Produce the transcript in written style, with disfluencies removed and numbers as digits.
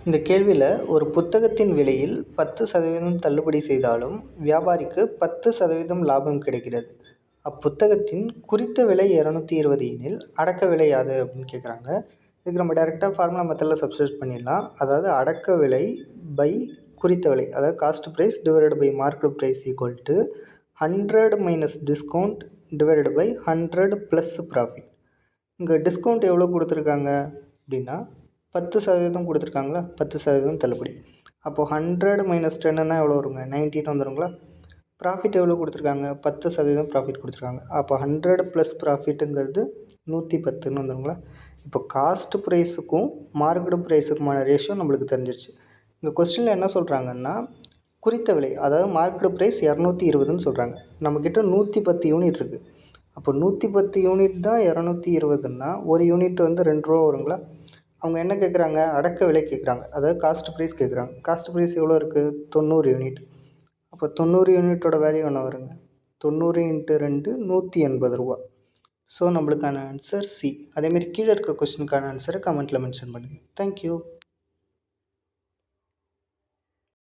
இந்த கேள்வியில் ஒரு புத்தகத்தின் விலையில் 10% தள்ளுபடி செய்தாலும் வியாபாரிக்கு 10% லாபம் கிடைக்கிறது. அப்புத்தகத்தின் குறித்த விலை 220 எனில் அடக்க விலை யாது அப்படின்னு கேட்குறாங்க. இதுக்கு நம்ம டேரெக்டாக ஃபார்முலா மெத்தடில் சப்ஸ்டியூட் பண்ணிடலாம். அதாவது அடக்க விலை பை குறித்த விலை, அதாவது cost price divided by market price equal to 100 minus discount divided by 100 plus profit. இங்கே டிஸ்கவுண்ட் எவ்வளோ கொடுத்துருக்காங்க அப்படின்னா 10% கொடுத்துருக்காங்களா, 10% தள்ளுபடி. அப்போது 100 மைனஸ் 10ன்னா எவ்வளோ வருங்க, 90 வந்துடுங்களா. ப்ராஃபிட் எவ்வளோ கொடுத்துருக்காங்க, 10% ப்ராஃபிட் கொடுத்துருக்காங்க. அப்போ 100 ப்ளஸ் ப்ராஃபிட்டுங்கிறது 110ன்னு வந்துடுங்களா. இப்போ காஸ்ட் ப்ரைஸுக்கும் மார்க்கெட் ப்ரைஸுக்குமான ரேஷியோ நம்மளுக்கு தெரிஞ்சிருச்சு. இங்கே கொஸ்டினில் என்ன சொல்கிறாங்கன்னா குறித்த விலை, அதாவது மார்க்கெட் ப்ரைஸ் 220ன்னு சொல்கிறாங்க. நம்மக்கிட்ட 110 யூனிட் இருக்குது. அப்போ 110 யூனிட் தான் 220ன்னா ஒரு யூனிட் வந்து 2 ரூபா வருங்களா. அவங்க என்ன கேட்குறாங்க, அடக்க விலை கேட்குறாங்க, அதாவது காஸ்ட் ப்ரைஸ் கேட்குறாங்க. காஸ்ட் ப்ரைஸ் எவ்வளோ இருக்குது, 90 யூனிட். அப்போ 90 யூனிட்டோட வேல்யூ என்ன வருங்க, 90 × 2 180 ரூபா. ஸோ நம்மளுக்கான ஆன்சர் சி. அதேமாரி கீழே இருக்க கொஸ்டினுக்கான ஆன்சரை கமெண்ட்டில் மென்ஷன் பண்ணுங்கள். தேங்க்யூ.